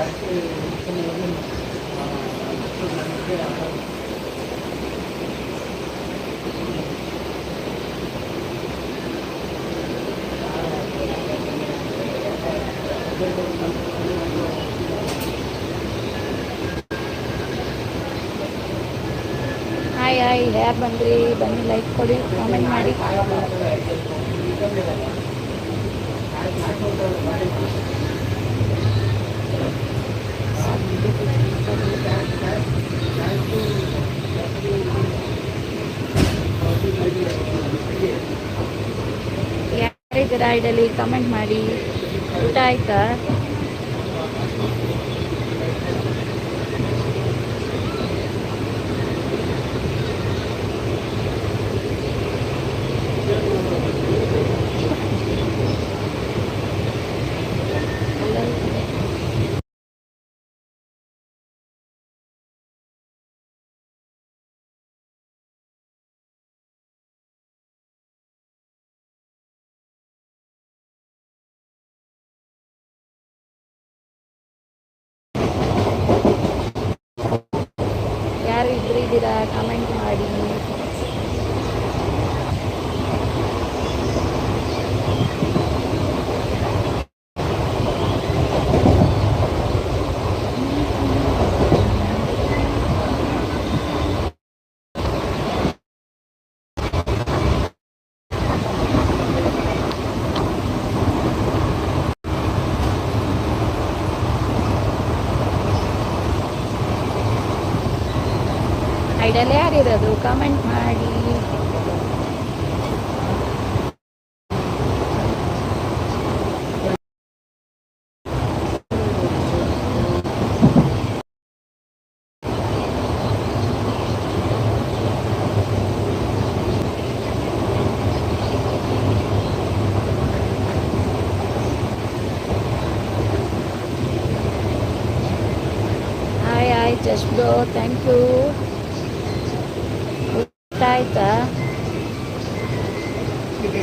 Hi hi, ಯಾರು ಬಂದ್ರಿ? ಬನ್ನಿ, ಲೈಕ್ ಕೊಡಿ, ಕಾಮೆಂಟ್ ಮಾಡಿ. ಯಾರಿದ್ದೀರಾ ಐಡಲ್ಲಿ ಕಮೆಂಟ್ ಮಾಡಿ. ಊಟ ಆಯ್ತಾ? ಯಾರು ಇದ್ದೀರಾ ಕಮೆಂಟ್ ಮಾಡಿ. ಐಡಲ್ ಯಾರಿರೋದು ಕಮೆಂಟ್ ಮಾಡಿ. Hi hi just bro, thank you. ಆಯ್ತಾ?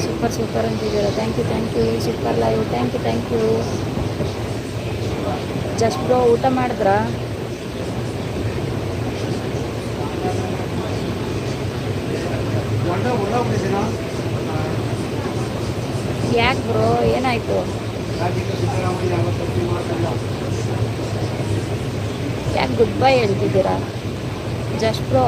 ಸೂಪರ್ ಸೂಪರ್ ಅಂತಿದ್ದೀರಾ. Thank you super live. Thank you. Just bro, ಊಟ ಮಾಡಿದ್ರಾ? ಯಾಕೆ ಬ್ರೋ, ಏನಾಯ್ತು? ಯಾಕೆ ಗುಡ್ ಬೈ ಹೇಳ್ತಿದ್ದೀರಾ? ಜಸ್ಟ್ ಬ್ರೋ,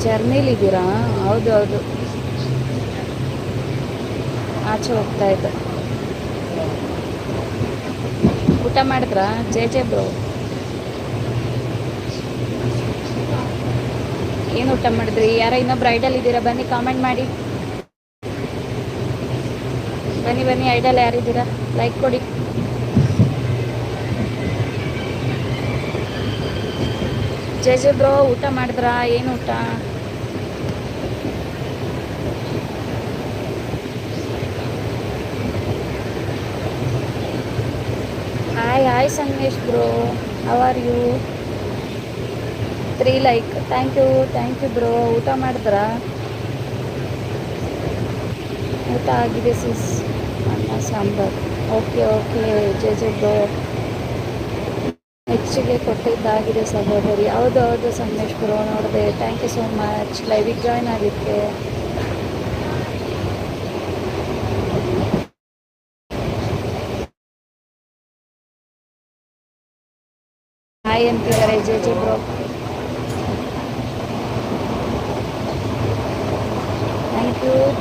ಜರ್ನಿಲಿದ್ದೀರಾ? ಹೌದು, ಆಚೆ ಹೋಗ್ತಾ ಇದ್ದೆ. ಊಟ ಮಾಡಿದ್ರಾ ಜೆ ಬ್ರೋ? ಏನು ಊಟ ಮಾಡಿದ್ರಿ? ಯಾರೋ ಇನ್ನೊಬ್ರು ಐಡಲ್ ಇದ್ದೀರಾ? ಬನ್ನಿ ಕಾಮೆಂಟ್ ಮಾಡಿ. ಬನ್ನಿ ಐಡಲ್ ಯಾರಿದ್ದೀರಾ? ಲೈಕ್ ಕೊಡಿ. ಜೆ ಬ್ರೋ, ಊಟ ಮಾಡಿದ್ರಾ? ಏನು ಊಟ? Hi Sangamesh bro, how are you? 3 like. Thank you bro. ಊಟ ಮಾಡಿದ್ರಾ? ಊಟ ಆಗಿದೆ ಸಿಸ್, ಅನ್ನ ಸಾಂಬಾರು. ಓಕೆ ಜೆ ಬ್ರೋ, ಹೆಚ್ಚಿಗೆ ಕೊಟ್ಟಿದ್ದಾಗಿದೆ ಸಹೋದರಿ. ಹೌದು ಸಂಗಮೇಶ್ ಬ್ರೋ, ನೋಡಿದೆ. ಥ್ಯಾಂಕ್ ಯು ಸೋ ಮಚ್ ಲೈವಿಗೆ ಜಾಯ್ನ್ ಆಗಿದ್ದಕ್ಕೆ. ಹಾಯ್ ಅಂತಿದ್ದಾರೆ J bro.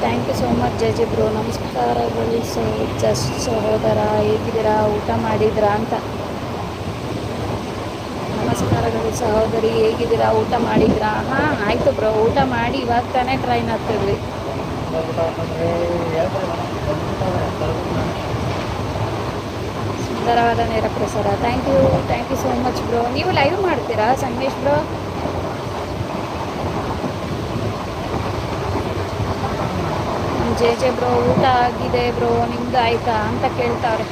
Thank you so much J bro. ನಮಸ್ಕಾರಗಳು ಜಸ್ಟ್ ಸಹೋದರ, ಹೇಗಿದ್ದೀರಾ? ಊಟ ಮಾಡಿದ್ರಾ ಅಂತ. ನಮಸ್ಕಾರಗಳು ಸಹೋದರಿ, ಹೇಗಿದ್ದೀರಾ? ಊಟ ಮಾಡಿದ್ರಾ? ಹಾಂ ಆಯಿತು ಬ್ರೋ, ಊಟ ಮಾಡಿ ಇವಾಗ ತಾನೇ ಟ್ರೈನ್ ಆಗ್ತಿದ್ವಿ. ಸುಂದರವಾದ ನೇರ ಪ್ರಸಾರ. Thank you so much bro. ನೀವು ಲೈವ್ ಮಾಡ್ತೀರಾ ಸಂಗಮೇಶ್ ಬ್ರೋ? ಜೆ ಬ್ರೋ, ಊಟ ಆಗಿದೆ ಬ್ರೋ, ನಿಮ್ದು ಆಯ್ತಾ ಅಂತ ಕೇಳ್ತಾರೆ.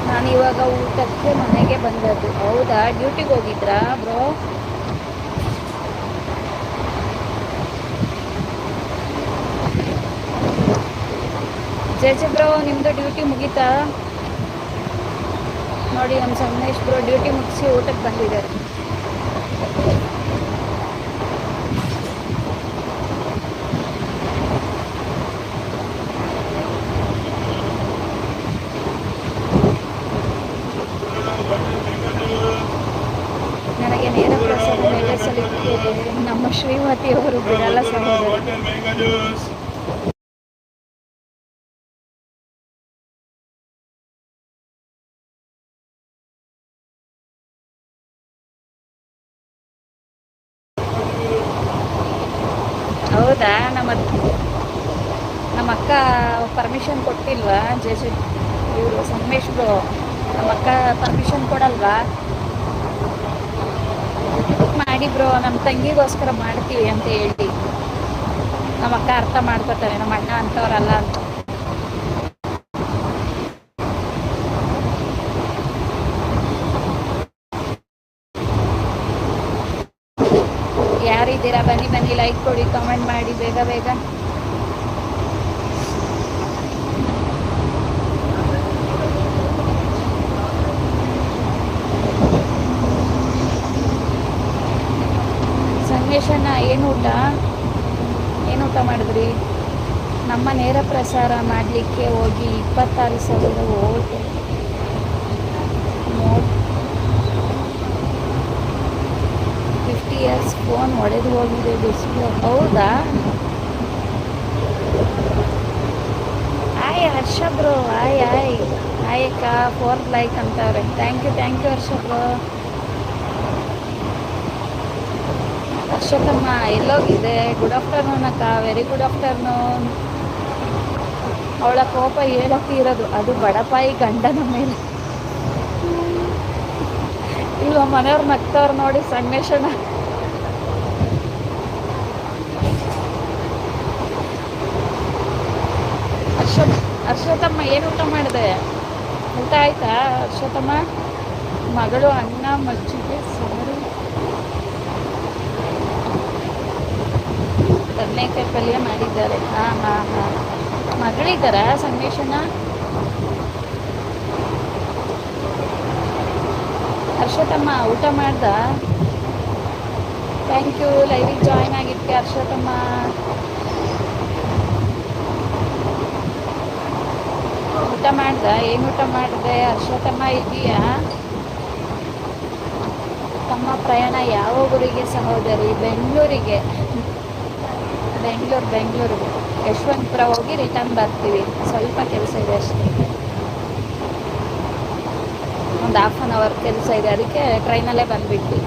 ನಾನು ಇವಾಗ ಊಟಕ್ಕೆ ಮನೆಗೆ ಬಂದದ್ದು. ಹೌದಾ, ಡ್ಯೂಟಿಗೆ ಹೋಗಿದ್ರಾ ಬ್ರೋ? ಜೆ ಜೆ ಬ್ರೋ ನಿಮ್ಮದು ಡ್ಯೂಟಿ ಮುಗೀತಾ? ನೋಡಿ ನಮ್ಮ ಸಂಗಮೇಶ್ ಬ್ರೋ ಡ್ಯೂಟಿ ಮುಗಿಸಿ ಊಟಕ್ಕೆ ಬಂದಿದ್ದಾರೆ. ನನಗೆ ನೇರ ಪ್ರಸಾದ ಮೇಳೈಸಲಿಕ್ಕೆ ನಮ್ಮ ಶ್ರೀಮತಿಯವರು ಬಿಡಲ್ಲ ಸಹೋದರಿ. ಹೌದಾ? ನಮ್ಮ ಅಕ್ಕ ಪರ್ಮಿಷನ್ ಕೊಟ್ಟಿಲ್ವಾ? ಜೆ ಜೆ ಇವರು ಸಂಗಮೇಶ್ ಬ್ರೋ ನಮ್ಮ ಅಕ್ಕ ಪರ್ಮಿಷನ್ ಕೊಡಲ್ವಾ? ಮಾಡಿ ಬ್ರೋ, ನಮ್ಮ ತಂಗಿಗೋಸ್ಕರ ಮಾಡ್ತೀವಿ ಅಂತ ಹೇಳಿ ನಮ್ಮ ಅಕ್ಕ ಅರ್ಥ ಮಾಡ್ಕೊತಾರೆ, ನಮ್ಮ ಅಣ್ಣ ಅಂತವ್ರಲ್ಲ ಅಂತ. ಯಾರಿದ್ದೀರಾ ಬನ್ನಿ ಬನ್ನಿ, ಲೈಕ್ ಕೊಡಿ, ಕಮೆಂಟ್ ಮಾಡಿ ಬೇಗ ಬೇಗ. ಸಂಗಮೇಶಣ್ಣ ಏನು ಊಟ ಮಾಡಿದ್ರಿ? ನಮ್ಮ ನೇರ ಪ್ರಸಾರ ಮಾಡಲಿಕ್ಕೆ ಹೋಗಿ 26,000 ಓಟ್ 50 ಇಯರ್ಸ್ ಫೋನ್ ಒಡೆದು ಹೋಗಿದೆ ಡಿಸ್ಪ್ಲೇ. ಹೌದಾ? ಆಯ್ ಹರ್ಷ ಬ್ರೋ, ಆಯ್ ಅಕ್ಕ 4 ಲೈಕ್ ಅಂತವ್ರೆ. Thank you Harsha bro. ಹರ್ಷತಮ್ಮ ಎಲ್ಲೋಗಿದೆ? ಗುಡ್ ಆಫ್ಟರ್ನೂನ್ ಅಕ್ಕ, ವೆರಿ ಗುಡ್ ಆಫ್ಟರ್ನೂನ್. ಅವಳ ಕೋಪ ಹೇಳಕ್ಕೆ ಇರೋದು ಅದು ಬಡಪಾಯಿ ಗಂಡನ ಮೇಲೆ. ಇಲ್ವ ಮನೆಯವ್ರು ನಗ್ತವ್ರು ನೋಡಿ ಸಂಗಮೇಶಣ್ಣ. ಹರ್ಷತಮ್ಮ ಏನು ಊಟ ಮಾಡಿದೆ? ಊಟ ಆಯ್ತಾ ಹರ್ಷತಮ್ಮ? ಮಗಳು ಅನ್ನ ಮಜ್ಜಿಗೆ ಸಾರು ಬದನೆಕಾಯಿ ಪಲ್ಯ ಮಾಡಿದ್ದಾರೆ. ಹಾಂ ಮಗಳಿದ್ದಾರಾ ಸಂಗಮೇಶಣ್ಣ? ಹರ್ಷತಮ್ಮ ಊಟ ಮಾಡ್ದ? ಥ್ಯಾಂಕ್ ಯು ಲೈವಿಗೆ ಜಾಯ್ನ್ ಆಗಿದ್ದಕ್ಕೆ ಹರ್ಷತಮ್ಮ. ಊಟ ಮಾಡ್ದ? ಏನು ಊಟ ಮಾಡಿದೆ ಹರ್ಷತಮ್ಮ? ಇದೆಯಾ ತಮ್ಮ? ಪ್ರಯಾಣ ಯಾವ ಊರಿಗೆ ಸಹೋದರಿ? ಬೆಂಗಳೂರಿಗೆ. ಬೆಂಗಳೂರಿಗೆ ಯಶವಂತಪುರ ಹೋಗಿ ರಿಟರ್ನ್ ಬರ್ತೀವಿ. ಸ್ವಲ್ಪ ಕೆಲಸ ಇದೆ ಅಷ್ಟೇ, ಒಂದು ½ ಕೆಲಸ ಇದೆ, ಅದಕ್ಕೆ ಟ್ರೈನಲ್ಲೇ ಬಂದುಬಿಟ್ವಿ.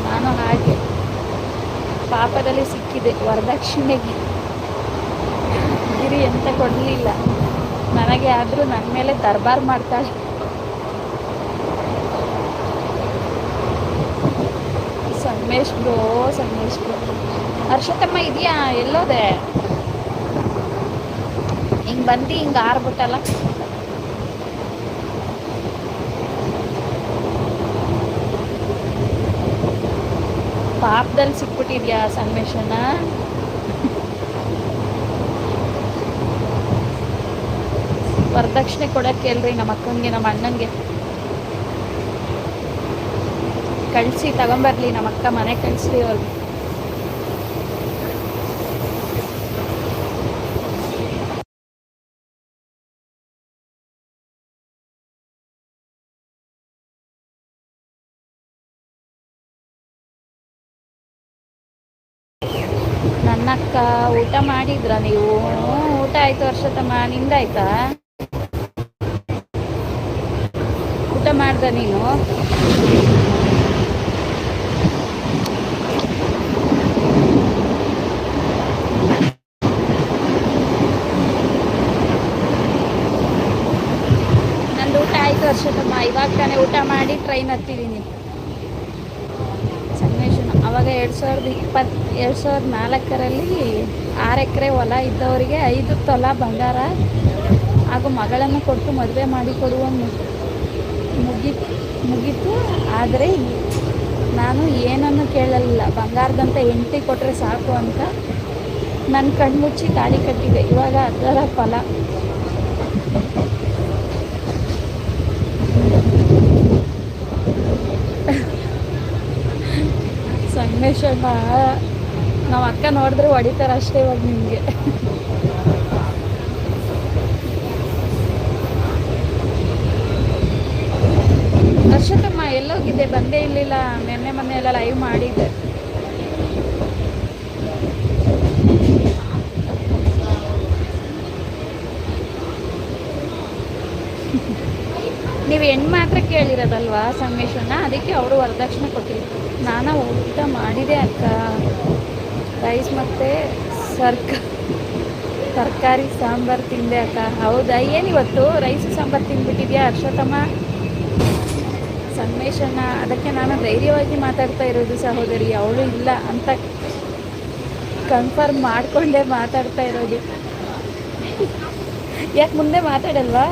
ನಾನು ಹಾಗೆ ಪಾಪದಲ್ಲಿ ಸಿಕ್ಕಿದೆ ವರದಕ್ಷಿಣೆಗೆ. ಗಿರಿ ಎಂತ ಕೊಡಲಿಲ್ಲ ನನಗೆ, ಆದರೂ ನನ್ನ ಮೇಲೆ ದರ್ಬಾರ್ ಮಾಡ್ತಾಳೆ. ಸಂಗಮೇಶ್ ಬ್ರೋ. ಹರ್ಷತಮ್ಮ ಇದೆಯಾ? ಎಲ್ಲೋದೆ? ಹಿಂಗೆ ಬಂದು ಹಿಂಗೆ ಆರ್ಬಿಟ್ಟಲ್ಲ. ಪಾಪದಲ್ಲಿ ಸಿಕ್ಬಿಟ್ಟಿದ್ಯಾ ಸಂಗಮೇಶಣ್ಣ? ವರದಕ್ಷಿಣೆ ಕೊಡೋಕ್ಕೆ ಹೇಳ್ರಿ ನಮ್ಮ ಅಕ್ಕಂಗೆ, ನಮ್ಮ ಅಣ್ಣಂಗೆ ಕಳಿಸಿ ತಗೊಂಬರ್ಲಿ. ನಮ್ಮ ಅಕ್ಕ ಮನೆ ಕಳಿಸ್ರಿ ಅವ್ರಿಗೆ. ನನ್ನಕ್ಕ ಊಟ ಮಾಡಿದ್ರ ನೀವು? ಊಟ ಆಯ್ತು ಹರ್ಷತಮ್ಮ, ನಿಂದಾಯ್ತಾ? ಊಟ ಮಾಡ್ದ ನೀನು? ನಂದು ಊಟ ಆಯ್ತು ಹರ್ಷತಮ್ಮ, ಇವಾಗ ತಾನೇ ಊಟ ಮಾಡಿ ಟ್ರೈನ್ ಹತ್ತಿದ್ದೀನಿ. ಅವಾಗ 2004ರಲ್ಲಿ 6 ಎಕರೆ ಹೊಲ ಇದ್ದವರಿಗೆ 5 ತೊಲ ಬಂಗಾರ ಹಾಗೂ ಮಗಳನ್ನು ಕೊಟ್ಟು ಮದುವೆ ಮಾಡಿಕೊಡುವ ಮುಗೀತು. ಆದರೆ ನಾನು ಏನನ್ನು ಕೇಳಲಿಲ್ಲ, ಬಂಗಾರದಂತ ಹೆಂಡತಿ ಕೊಟ್ಟರೆ ಸಾಕು ಅಂತ ನನ್ನ ಕಣ್ಮುಚ್ಚಿ ತಾಳಿ ಕಟ್ಟಿದೆ. ಇವಾಗ ಅದರ ಫಲ. ಸಂಗಮೇಶಮ್ಮ ನಾವು ಅಕ್ಕ ನೋಡಿದ್ರೆ ಹೊಡಿತಾರೆ ಅಷ್ಟೇ ಇವಾಗ ನಿಮಗೆ. ಹರ್ಷತಮ್ಮ ಎಲ್ಲೋಗಿದ್ದೆ, ಬಂದೇ ಇರಲಿಲ್ಲ. ನೆನ್ನೆ ಮೊನ್ನೆ ಎಲ್ಲ ಲೈವ್ ಮಾಡಿದ್ದೆ. ನೀವು ಹೆಣ್ಣು ಮಾತ್ರ ಕೇಳಿರೋದಲ್ವಾ ಸಂಗಮೇಶನ್ನ, ಅದಕ್ಕೆ ಅವರು ವರದಕ್ಷಿಣೆ ಕೊಟ್ಟಿದ್ರು. ನಾನು ಊಟ ಮಾಡಿದೆ ಅಕ್ಕ, ರೈಸ್ ಮತ್ತು ತರಕಾರಿ ಸಾಂಬಾರು ತಿಂದೆ ಅಕ್ಕ. ಹೌದಾ, ಏನಿವತ್ತು ರೈಸ್ ಸಾಂಬಾರು ತಿಂದ್ಬಿಟ್ಟಿದ್ಯಾ ಹರ್ಷತಮ್ಮ? ಸಂಗಮೇಶನ್ನ, ಅದಕ್ಕೆ ನಾನು ಧೈರ್ಯವಾಗಿ ಮಾತಾಡ್ತಾ ಇರೋದು ಸಹೋದರಿ, ಅವಳು ಇಲ್ಲ ಅಂತ ಕನ್ಫರ್ಮ್ ಮಾಡಿಕೊಂಡೇ ಮಾತಾಡ್ತಾ ಇರೋದು. ಯಾಕೆ ಮುಂದೆ ಮಾತಾಡಲ್ವಾ?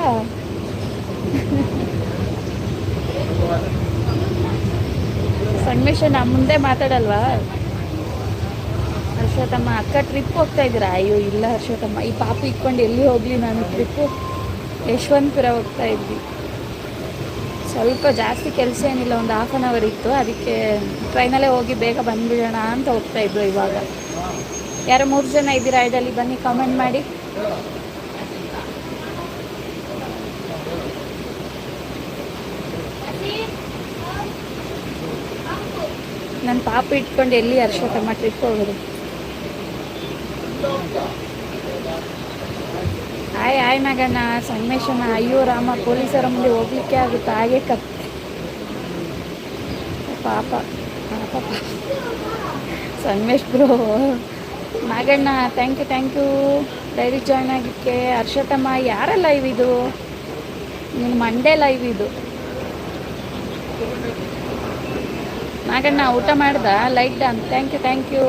ಸಂಗಮೇಶನ್ನ ಮುಂದೆ ಮಾತಾಡಲ್ವಾ? ಹರ್ಷತಮ್ಮ, ಅಕ್ಕ ಟ್ರಿಪ್ ಹೋಗ್ತಾ ಇದ್ದೀರಾ? ಅಯ್ಯೋ ಇಲ್ಲ ಹರ್ಷತಮ್ಮ, ಈ ಪಾಪು ಇಟ್ಕೊಂಡು ಎಲ್ಲಿ ಹೋಗಲಿ ನಾನು. ಟ್ರಿಪ್ಪು ಯಶವಂತಪುರ ಹೋಗ್ತಾ ಇದ್ವಿ. ಸ್ವಲ್ಪ ಜಾಸ್ತಿ ಕೆಲಸ ಏನಿಲ್ಲ, ಒಂದು 1/2 ಅವರ್ ಇತ್ತು, ಅದಕ್ಕೆ ಟ್ರೈನಲ್ಲೇ ಹೋಗಿ ಬೇಗ ಬಂದುಬಿಡೋಣ ಅಂತ ಹೋಗ್ತಾ ಇದ್ವು. ಇವಾಗ ಯಾರೋ 3 ಜನ ಇದ್ದೀರಾ ಐಡಲ್ಲಿ, ಬನ್ನಿ ಕಾಮೆಂಟ್ ಮಾಡಿ. ನನ್ನ ಪಾಪು ಇಟ್ಕೊಂಡು ಎಲ್ಲಿ ಹರ್ಷತಮ್ಮ ಟ್ರಿಪ್ ಹೋಗೋದು? ಆಯ್ ನಾಗಣ್ಣ. ಸಂಗಮೇಶನ, ಅಯ್ಯೋ ರಾಮ, ಪೊಲೀಸರ ಮುಂದೆ ಹೋಗ್ಲಿಕ್ಕೆ ಆಗುತ್ತೆ, ಹಾಗೆ ಪಾಪ ಪಾಪ Sangamesh bro. Naganna thank you diary join ಆಗಿದ್ದಕ್ಕೆ. ಹರ್ಷತಮ್ಮ, ಯಾರ ಲೈವ್ ಇದು? ನಿಮ್ಮ ಮಂಡೇ ಲೈವ್ ಇದು. ನಾಗಣ್ಣ ಊಟ ಮಾಡ್ದ? Like done, thank you.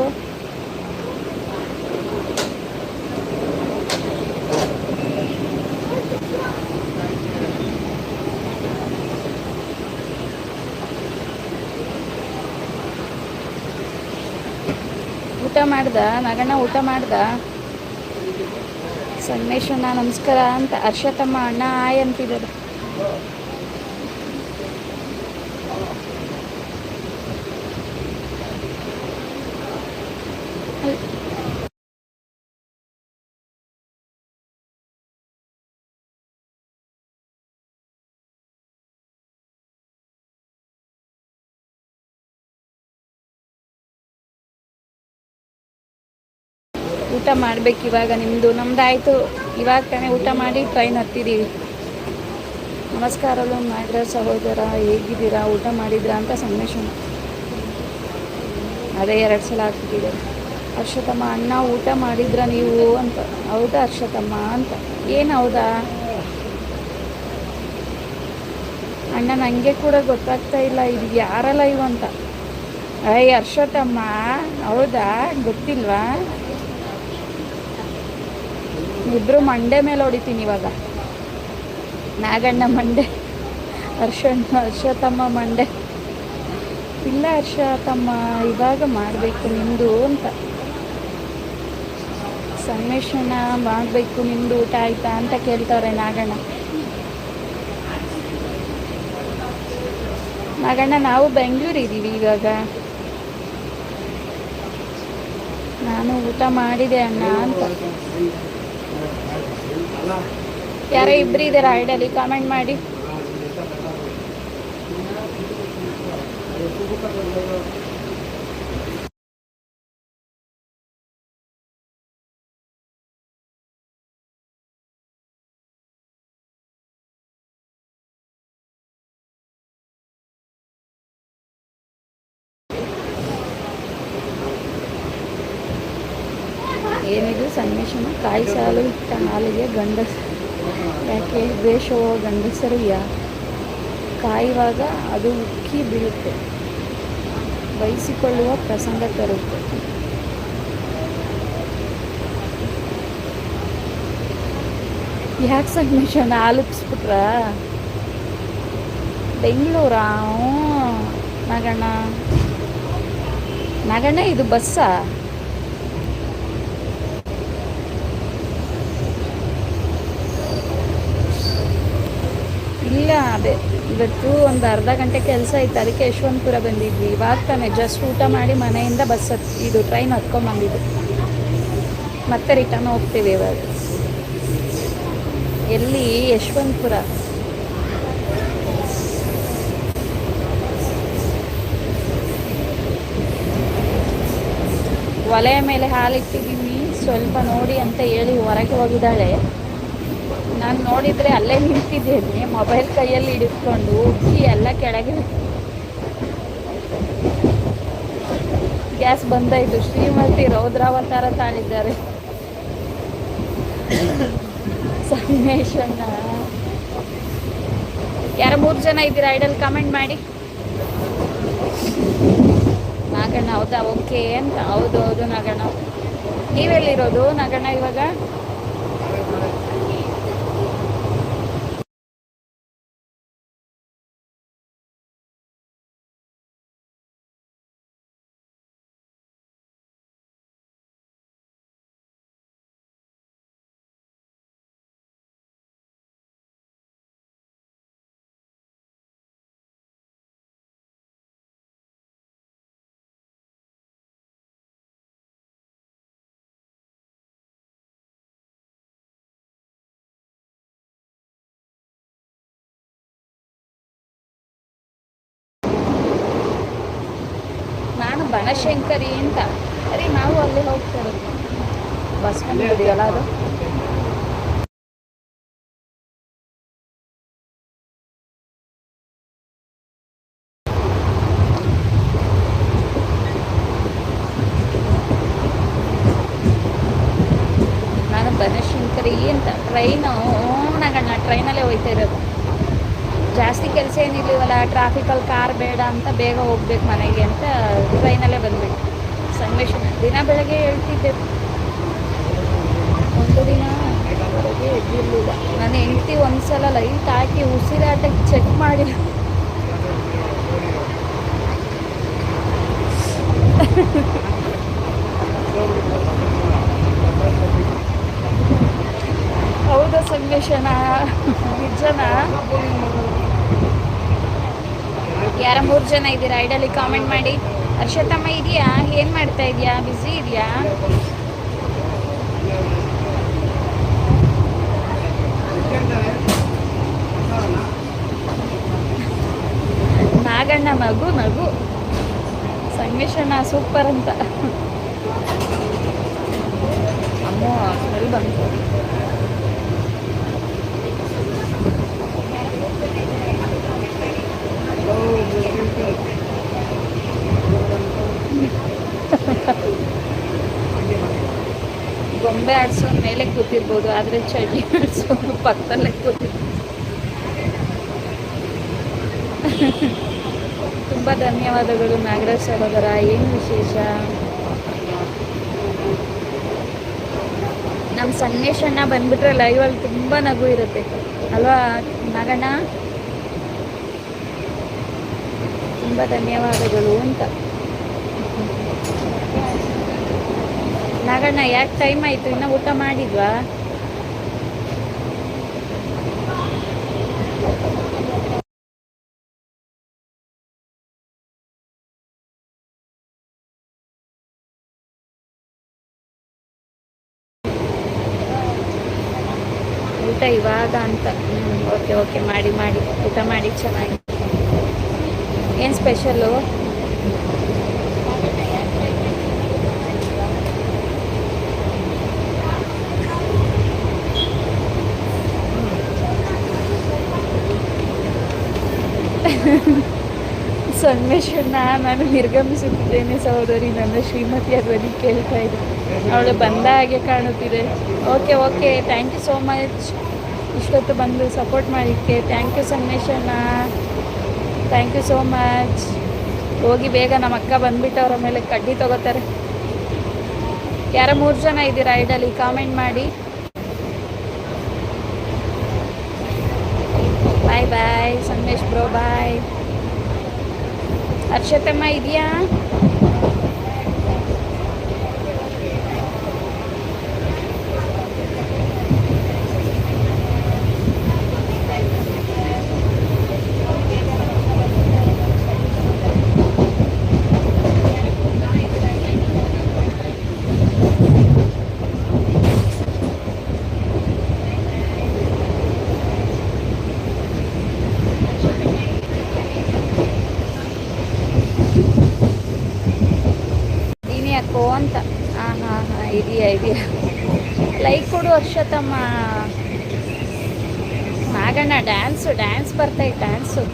ಊಟ ಮಾಡ್ದ ನಾಗಣ್ಣ? ಊಟ ಮಾಡ್ದ? ಸಂಗಮೇಶಣ್ಣ ನಮಸ್ಕಾರ ಅಂತ. ಹರ್ಷತಮ್ಮ ಅಣ್ಣ ಆಯ್ ಅಂತಿದ್ದಾರೆ. ಊಟ ಮಾಡ್ಬೇಕು ಇವಾಗ. ನಮ್ದಾಯಿತು ಇವಾಗ ತಾನೇ ಊಟ ಮಾಡಿ ಟ್ರೈನ್ ಹತ್ತಿದ್ದೀವಿ. ನಮಸ್ಕಾರಗಳು ಮಾಡಿದ್ರ ಸಹೋದರ, ಹೇಗಿದ್ದೀರಾ, ಊಟ ಮಾಡಿದ್ರಾ ಅಂತ ಸಂಗಮೇಶನ. ಅದೇ 2 ಸಲ ಆಗ್ತಿದೆ. ಹರ್ಷತಮ್ಮ, ಅಣ್ಣ ಊಟ ಮಾಡಿದ್ರ ನೀವು ಅಂತ. ಹೌದಾ ಹರ್ಷತಮ್ಮ ಅಂತ. ಏನು ಹೌದಾ ಅಣ್ಣ? ನನಗೆ ಕೂಡ ಗೊತ್ತಾಗ್ತಾ ಇಲ್ಲ ಇದು ಯಾರ ಲೈವ್ ಅಂತ. ಹರ್ಷತಮ್ಮ, ಹೌದಾ? ಗೊತ್ತಿಲ್ವಾ? ಇಬ್ಬರು ಮಂಡೆ ಮೇಲೆ ಹೊಡಿತೀನಿ ಇವಾಗ. ನಾಗಣ್ಣ ಮಂಡೆ, ಹರ್ಷತಮ್ಮ ಮಂಡೆ. ಇಲ್ಲ ಹರ್ಷತಮ್ಮ, ಇವಾಗ ಮಾಡಬೇಕು ನಿಮ್ಮದು ಅಂತ. ಸಂಗಮೇಶನ, ಮಾಡಬೇಕು ನಿಮ್ಮದು ಊಟ ಆಯ್ತಾ ಅಂತ ಕೇಳ್ತವ್ರೆ ನಾಗಣ್ಣ. ನಾಗಣ್ಣ, ನಾವು ಬೆಂಗಳೂರು ಇದ್ದೀವಿ ಇವಾಗ. ನಾನು ಊಟ ಮಾಡಿದೆ ಅಣ್ಣ ಅಂತ. ಯಾರೋ ಇಬ್ಬರು ಇದ್ದಾರೆ ಐಡಲ್ಲಿ, ಕಾಮೆಂಟ್ ಮಾಡಿ. ಏನಿದು ಸಂಗಮೇಶನ? ಕಾಯಿ ಸಾಲು ಇಟ್ಟ ಹಾಲಿಗೆ ಯಾಕೆ ದ್ವೇಷೋ ಗಂಡಸರು ಕಾಯುವಾಗ ಅದು ಉಕ್ಕಿ ಬೀಳುತ್ತೆ, ಬಯಸಿಕೊಳ್ಳುವ ಪ್ರಸಂಗ ತರುತ್ತೆ. ಯಾಕೆ ಸಂಗಮೇಶನ ಹಾಲು ಉಕ್ಸ್ಬಿಟ್ರ? ಬೆಂಗಳೂರಾ? ನಾಗಣ್ಣ ನಾಗಣ್ಣ ಇದು ಬಸ್ಸಾ? ಇಲ್ಲ, ಅದೇ ಇವತ್ತು ಒಂದು ಅರ್ಧ ಗಂಟೆ ಕೆಲಸ ಇತ್ತು, ಅದಕ್ಕೆ ಯಶವಂತಪುರ ಬಂದಿದ್ವಿ. ಇವಾಗ ತಾನೆ ಜಸ್ಟ್ ಊಟ ಮಾಡಿ ಮನೆಯಿಂದ ಇದು ಟ್ರೈನ್ ಹತ್ಕೊಂಡ್ಬಂದಿದ್ದು. ಮತ್ತೆ ರಿಟರ್ನ್ ಹೋಗ್ತೀವಿ ಇವಾಗ. ಎಲ್ಲಿ? ಯಶವಂತಪುರ. ಒಲೆಯ ಮೇಲೆ ಹಾಲಿಟ್ಟಿದ್ದೀನಿ, ಸ್ವಲ್ಪ ನೋಡಿ ಅಂತ ಹೇಳಿ ಹೊರಗೆ ಹೋಗಿದ್ದಾಳೆ. ನಾನು ನೋಡಿದರೆ ಅಲ್ಲೇ ನಿಂತಿದ್ದೇನೆ, ಮೊಬೈಲ್ ಕೈಯಲ್ಲಿ ಹಿಡಿದುಕೊಂಡು ಉಕ್ಕಿ ಎಲ್ಲ ಕೆಳಗೆ. ಗ್ಯಾಸ್ ಬಂದಾಯಿತು. ಶ್ರೀಮತಿ ರೌದ್ರಾವತಾರ ತಾಳಿದ್ದಾರೆ. ಸನ್ಮೇಶಣ್ಣ, ಯಾರು 3 ಜನ ಇದ್ದೀರಾ ಐಡಲ್ ಕಮೆಂಟ್ ಮಾಡಿ. ನಾಗಣ್ಣ ಹೌದಾ? ಓಕೆ ಅಂತ. ಹೌದು ನಾಗಣ್ಣ. ನೀವೆಲ್ಲಿರೋದು ನಾಗಣ್ಣ ಇವಾಗ? ನಾನು ಬನಶಂಕರಿ ಅಂತ. ಅರೆ ನಾವು ಅಲ್ಲಿ ಹೋಗ್ತಾ ಇರೋದು. ಬಸ್ ಬಂದಿದೆಯಲ್ಲ ಅದು. ನಾನು ಬನಶಂಕರಿ ಅಂತ. ನಗಣ್ಣ ಟ್ರೈನಲ್ಲೇ ಹೋಗ್ತಾ ಇರೋದು. ಜಾಸ್ತಿ ಕೆಲಸ ಏನಿರ್ಲಿವಲ್ಲ, ಟ್ರಾಫಿಕಲ್ಲಿ ಕಾರ್ ಬೇಡ ಅಂತ ಬೇಗ ಹೋಗ್ಬೇಕು ಮನೆಗೆ ಅಂತ ಟ್ರೈನಲ್ಲೇ ಬಂದ್ಬಿಟ್ಟು. ಸಂಗಮೇಶನ ದಿನ ಬೆಳಗ್ಗೆ ಹೇಳ್ತಿದ್ದೆ, ಒಂದು ದಿನ ಬೆಳಗ್ಗೆ ಎದ್ದಿರಲಿಲ್ಲ. ನನ್ನ ಹೆಂಡತಿ ಒಂದ್ಸಲ ಲೈಟ್ ಹಾಕಿ ಉಸಿರಾಟಕ್ಕೆ ಚೆಕ್ ಮಾಡಿ ಹೌದಾ ಸಂಗಮೇಶನ? ನಿಜನಾ? ಯಾರ 3 ಜನ ಇದ್ದೀರಾ ಐಡಲ್ಲಿ ಕಾಮೆಂಟ್ ಮಾಡಿ. ಹರ್ಷತಮ್ಮ ಇದೆಯಾ? ಏನು ಮಾಡ್ತಾ ಇದೆಯಾ? ಬ್ಯುಸಿ ಇದೆಯಾ? ನಾಗಣ್ಣ ನಗು ಸಂಗಮೇಶಣ್ಣ ಸೂಪರ್ ಅಂತ. ಅಮ್ಮೋ ಸ್ಮೆಲ್ ಬಂತು. ಗೊಂಬೆ ಆಡ್ಸೋನ್ ಮೇಲೆ ಕೂತಿರ್ಬೋದು, ಆದರೆ ಚಡ್ಡಿ ಆಡ್ಸೋದು ಪಕ್ಕದಲ್ಲೇ ಕೂತಿರ್ಬೋದು. ತುಂಬ ಧನ್ಯವಾದಗಳು ನಾಗರಾಜ್ ಸಹೋದರ. ಏನು ವಿಶೇಷ? ನಮ್ಮ ಸಂಗಮೇಶಣ್ಣ ಬಂದ್ಬಿಟ್ರೆ ಲೈವಲ್ಲಿ ತುಂಬ ನಗು ಇರುತ್ತೆ ಅಲ್ವಾ ನಾಗಣ್ಣ? ತುಂಬ ಧನ್ಯವಾದಗಳು ಅಂತ. ನಾಗಣ್ಣ ಯಾಕೆ ಟೈಮ್ ಆಯಿತು, ಇನ್ನೂ ಊಟ ಮಾಡಿದ್ವಾ? ಊಟ ಇವಾಗ ಅಂತ. ಓಕೆ ಮಾಡಿ ಊಟ ಮಾಡಿ ಚೆನ್ನಾಗಿ. ಏನು ಸ್ಪೆಷಲ್ಲು? ಸಂಗಮೇಶಣ್ಣ, ನಾನು ನಿರ್ಗಮಿಸುತ್ತಿದ್ದೇನೆ ಸಹೋದರಿ. ನನ್ನ ಶ್ರೀಮತಿಯ ಧ್ವನಿ ಕೇಳ್ತಾ ಇದೆ. ಅವಳು ಬಂದ ಹಾಗೆ ಕಾಣುತ್ತಿದೆ. Okay thank you so much. ಇಷ್ಟೊತ್ತು ಬಂದು ಸಪೋರ್ಟ್ ಮಾಡಿದ್ದಕ್ಕೆ ಥ್ಯಾಂಕ್ ಯು ಸಂಗಮೇಶಣ್ಣ, ಥ್ಯಾಂಕ್ ಯು ಸೋ ಮಚ್. ಹೋಗಿ ಬೇಗ, ನಮ್ಮ ಅಕ್ಕ ಬಂದುಬಿಟ್ಟು ಮೇಲೆ ಕಡ್ಡಿ ತಗೋತಾರೆ. ಯಾರ 3 ಜನ ಇದ್ದೀರಾ ಐಡಲ್ಲಿ ಕಾಮೆಂಟ್ ಮಾಡಿ. ಬಾಯ್ ಸಂಗಮೇಶ್ ಬ್ರೋ, ಬಾಯ್. ಹರ್ಷತಮ್ಮ ಇದೆಯಾ? ಇದೆಯಾ. ಲೈಕ್ ಕೊಡು ವರ್ಷತಮ್ಮ. ನಾಗಣ್ಣ ಡ್ಯಾನ್ಸ್ ಬರ್ತೈತೆ ಡ್ಯಾನ್ಸು.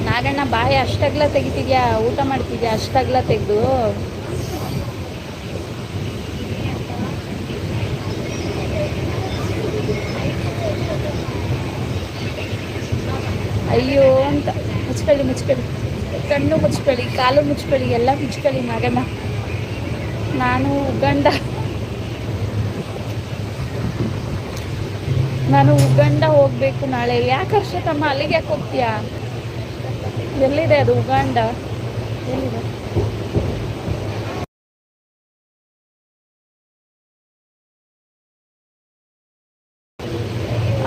ನಾಗಣ್ಣ ಬಾಯಿ ಅಷ್ಟಾಗ್ಲ ತೆಗಿತಿದ್ಯಾ, ಊಟ ಮಾಡ್ತಿದ್ಯಾ ಅಷ್ಟಾಗ್ಲ ತೆಗೆದು. ಅಯ್ಯೋ ಅಂತ ಮುಚ್ಕೊಳ್ಳಿ, ಕಣ್ಣು ಮುಚ್ಕೊಳ್ಳಿ, ಕಾಲು ಮುಚ್ಕೊಳ್ಳಿ, ಎಲ್ಲ ಮುಚ್ಕೊಳ್ಳಿ ನಾಗಣ್ಣ. ನಾನು ಉಗಂಡ ಹೋಗ್ಬೇಕು ನಾಳೆ. ಯಾಕೆ ಹರ್ಷತಮ್ಮ ಅಲ್ಲಿಗೆ ಯಾಕೆ ಹೋಗ್ತೀಯಾ? ಎಲ್ಲಿದೆ ಅದು ಉಗಾಂಡ? ಎಲ್ಲಿದೆ?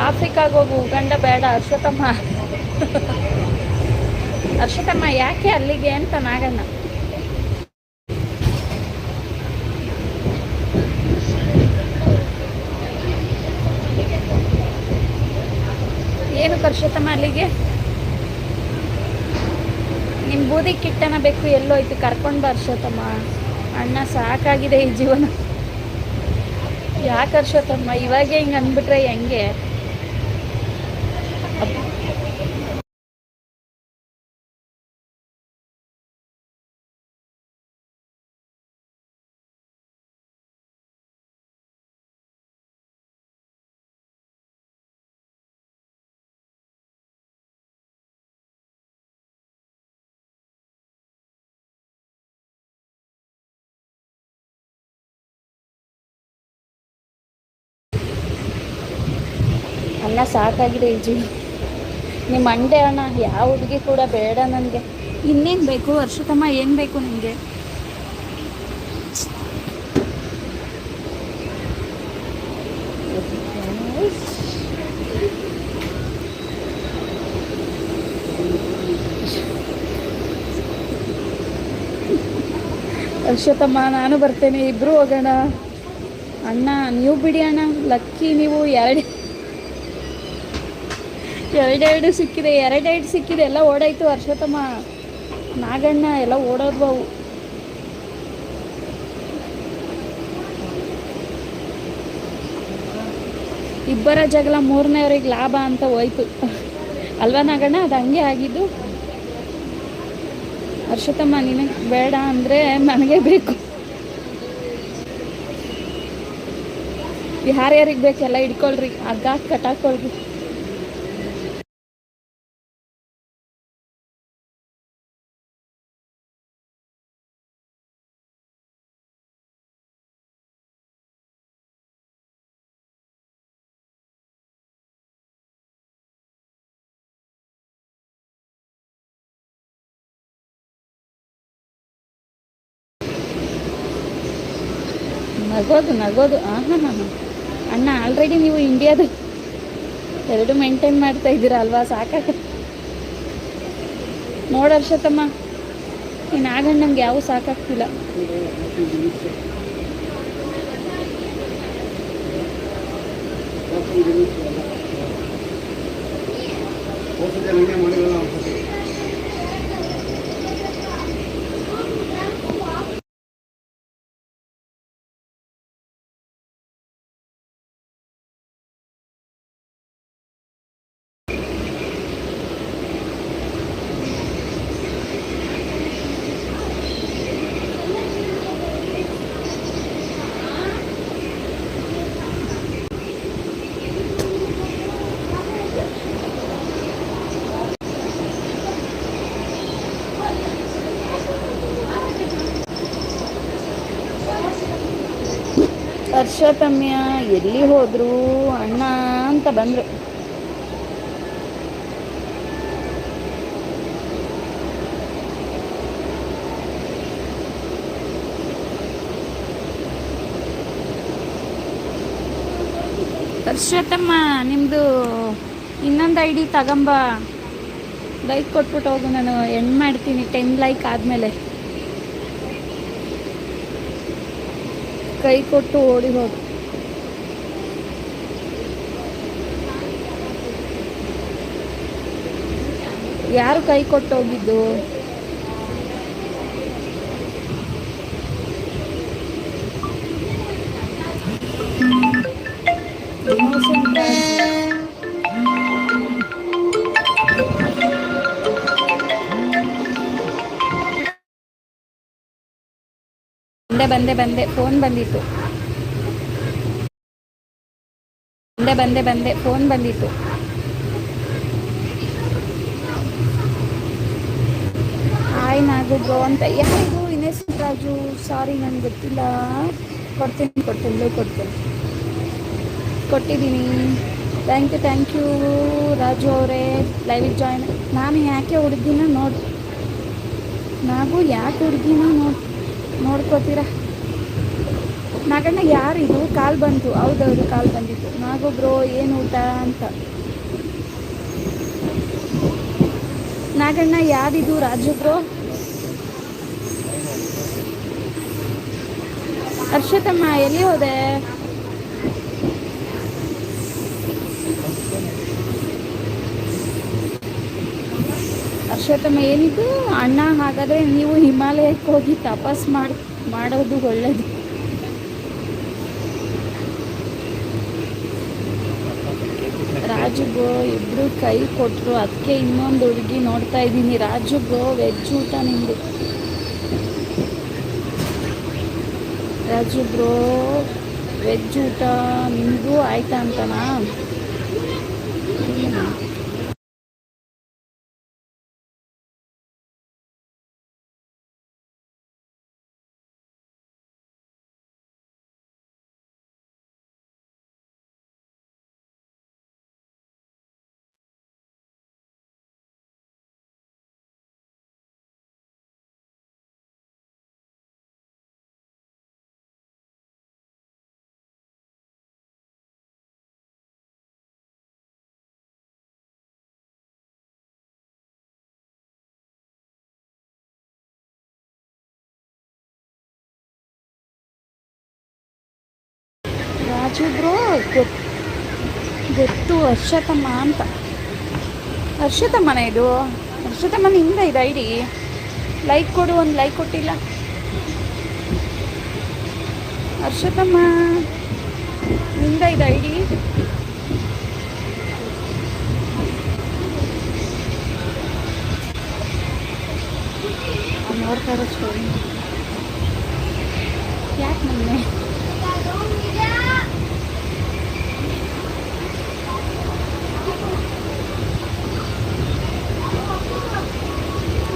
ಆಫ್ರಿಕಾಗೆ ಹೋಗು, ಉಗಾಂಡ ಬೇಡ ಹರ್ಷತಮ್ಮ. ಹರ್ಷತಮ್ಮ ಯಾಕೆ ಅಲ್ಲಿಗೆ ಅಂತ ನಾಗಣ್ಣ. ಏನು ಹರ್ಷತಮ್ಮ ಅಲ್ಲಿಗೆ? ನಿಮ್ಮ ಬೂದಿ ಕಿಟ್ಟನ ಬೇಕು, ಎಲ್ಲೋಯ್ತು? ಕರ್ಕೊಂಡು ಬಾ ಹರ್ಷತಮ್ಮ. ಅಣ್ಣ ಸಾಕಾಗಿದೆ ಈ ಜೀವನ. ಯಾಕೆ ಹರ್ಷತಮ್ಮ ಇವಾಗೆ ಹಿಂಗೆ ಅಂದ್ಬಿಟ್ರೆ ಹೆಂಗೆ? ಅಣ್ಣ ಸಾಕಾಗಿದೆ ಈ ಜೀವ. ನಿಮ್ಮ ಅಂಡೆ ಅಣ್ಣ, ಯಾವ ಹುಡುಗಿ ಕೂಡ ಬೇಡ ನನಗೆ. ಇನ್ನೇನು ಬೇಕು ಹರ್ಷತಮ್ಮ, ಏನು ಬೇಕು ನಿಮಗೆ? ಹರ್ಷತಮ್ಮ ನಾನು ಬರ್ತೇನೆ, ಇಬ್ಬರು ಹೋಗೋಣ. ಅಣ್ಣ ನೀವು ಬಿಡಿ ಅಣ್ಣ, ಲಕ್ಕಿ ನೀವು. ಎರಡೆರಡು ಸಿಕ್ಕಿದೆ, ಎಲ್ಲ ಓಡಾಯ್ತು ಹರ್ಷತಮ್ಮ. ನಾಗಣ್ಣ ಎಲ್ಲ ಓಡೋದ್ವು ಅವು. ಇಬ್ಬರ ಜಗಳ ಮೂರನೇವ್ರಿಗೆ ಲಾಭ ಅಂತ ಹೋಯ್ತು ಅಲ್ವಾ ನಾಗಣ್ಣ? ಅದು ಹಂಗೆ ಆಗಿದ್ದು. ಹರ್ಷತಮ್ಮ ನಿನಗೆ ಬೇಡ ಅಂದರೆ ನನಗೆ ಬೇಕು. ಯಾರ್ಯಾರಿಗೆ ಬೇಕೆಲ್ಲ ಹಿಡ್ಕೊಳ್ರಿ, ಹಗ್ಗ ಕಟ್ಟಾಕೊಳ್ರಿ. ನಗೋದು ಹಾಂ ಅಣ್ಣ, ಆಲ್ರೆಡಿ ನೀವು ಇಂಡಿಯಾದ 2 ಮೇಂಟೈನ್ ಮಾಡ್ತಾ ಇದ್ದೀರಾ ಅಲ್ವಾ? ಸಾಕಾಗ ನೋಡು ಹರ್ಷತಮ್ಮ, ಇನ್ನು ಆಗಣ್ಣ ನಮ್ಗೆ ಯಾವ ಸಾಕಾಗ್ತಿಲ್ಲ. ಹರ್ಷತಮ್ಯ ಎಲ್ಲಿ ಹೋದ್ರು ಅಣ್ಣ ಅಂತ ಬಂದರು. ಹರ್ಷತಮ್ಮ ನಿಮ್ಮದು ಇನ್ನೊಂದು ಐ ಡಿ ತಗೊಂಬ, ಲೈಕ್ ಕೊಟ್ಬಿಟ್ಟು ಹೋಗು. ನಾನು ಎಂಡ್ ಮಾಡ್ತೀನಿ 10 ಲೈಕ್ ಆದಮೇಲೆ. ಕೈ ಕೊಟ್ಟು ಓಡಿ ಹೋಗು. ಯಾರು ಕೈ ಕೊಟ್ಟೋಗಿದ್ದು? ಬಂದೆ ಫೋನ್ ಬಂದಿತ್ತು. ಬಂದೆ ಫೋನ್ ಬಂದಿತ್ತು. ಹಾಯ್ ನಾಗು ಬ್ರೋ ಅಂತ. ಯಾರಿದು? ಇನ್ನೆಸೆಂಟ್ ರಾಜು. ಸಾರಿ, ನನಗೆ ಗೊತ್ತಿಲ್ಲ. ಕೊಡ್ತೇನೆ. ಕೊಟ್ಟಿದ್ದೀನಿ. ಥ್ಯಾಂಕ್ ಯು ರಾಜು ಅವರೇ, ಲೈವಿಗೆ ಜಾಯ್ನ್. ನಾನು ಯಾಕೆ ಹುಡುಗಿನ ನಾಗು ಯಾಕೆ ಹುಡುಗಿನ ನೋಡ್ಕೋತೀರಾ? ನಾಗಣ್ಣ ಯಾರಿದು? ಕಾಲ್ ಬಂತು. ಹೌದೌದು, ಕಾಲ್ ಬಂದಿತ್ತು. ನಾಗು ಬ್ರೋ ಏನು ಊಟ ಅಂತ. ನಾಗಣ್ಣ ಯಾರಿದು? ರಾಜು ಬ್ರೋ. ಹರ್ಷತಮ್ಮ ಎಲ್ಲಿ ಹೋದೆ? ಹರ್ಷತಮ್ಮ ಏನಿದು? ಅಣ್ಣ ಹಾಗಾದರೆ ನೀವು ಹಿಮಾಲಯಕ್ಕೆ ಹೋಗಿ ತಪಾಸ್ ಮಾಡೋದು ಒಳ್ಳೆಯದು. ರಾಜು ಬ್ರೋ ಇಬ್ಬರು ಕೈ ಕೊಟ್ಟರು, ಅದಕ್ಕೆ ಇನ್ನೊಂದು ಹುಡುಗಿ ನೋಡ್ತಾ ಇದ್ದೀನಿ. ರಾಜು ಬ್ರೋ ವೆಜ್ ಊಟ ನಿಮ್ಮದು. ರಾಜು ಬ್ರೋ ವೆಜ್ ಊಟ ನಿಮಗೂ ಆಯ್ತಾ ಅಂತನಾ? ರಾಜು ಬ್ರೋ ಗೊತ್ತು ಹರ್ಷತಮ್ಮ ಅಂತ. ಹರ್ಷತಮ್ಮನ ಇದು? ಹರ್ಷತಮ್ಮನ ಹಿಂದೆ ಇದು ಐಡಿ. ಲೈಕ್ ಕೊಡು. ಒಂದು ಲೈಕ್ ಕೊಟ್ಟಿಲ್ಲ ಹರ್ಷತಮ್ಮ. ಹಿಂದೆ ಇದು ಐಡಿ. ನೋಡ್ತಾ ಇರೋ ಸ್ಟೋರಿ ಯಾಕೆ ಮೊನ್ನೆ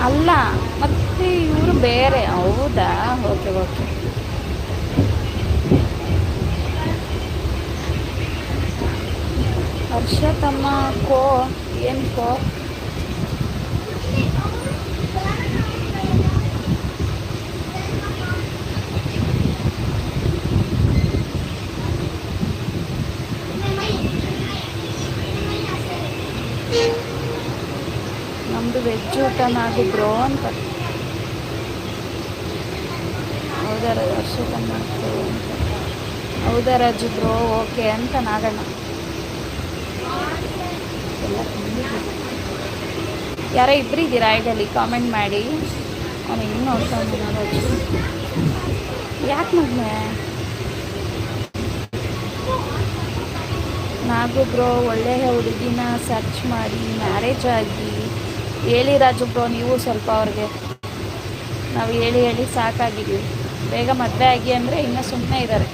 ಅಲ್ಲ, ಮತ್ತೆ ಇವರು ಬೇರೆ. ಹೌದಾ? ಓಕೆ. ಹರ್ಷತಮ್ಮ ಏನು ನಮ್ಮದು ವೆಜ್ ಊಟ ನಾಗು ಬ್ರೋ ಅಂತ. ಹೌದಾ ಹರ್ಷತಮ್ಮ ಅಂತ? ಹೌದಾ ರಾಜು ಬ್ರೋ? ಓಕೆ ಅಂತ ನಾಗಣ್ಣ. ಯಾರೋ ಇಬ್ಬರು ಇದ್ದೀರಾ ಐಡಲ್ಲಿ? ಕಾಮೆಂಟ್ ಮಾಡಿ. ಅವನು ಹೆಂಗೆ ನೋಡ್ತಾನೆ ರಾಜು? ಯಾಕೆ ಮಗ್ನೆ? ನಾಗು ಬ್ರೋ ಒಳ್ಳೆಯ ಹುಡುಗಿನ ಸರ್ಚ್ ಮಾಡಿ ಮ್ಯಾರೇಜ್ ಆಗಿ ಹೇಳಿ ರಾಜು ಬ್ರೋ. ನೀವು ಸ್ವಲ್ಪ ಅವ್ರಿಗೆ, ನಾವು ಹೇಳಿ ಸಾಕಾಗಿದ್ದೀವಿ. ಬೇಗ ಮದುವೆ ಆಗಿ ಅಂದರೆ ಇನ್ನೂ ಸುಮ್ಮನೆ ಇದ್ದಾರೆ.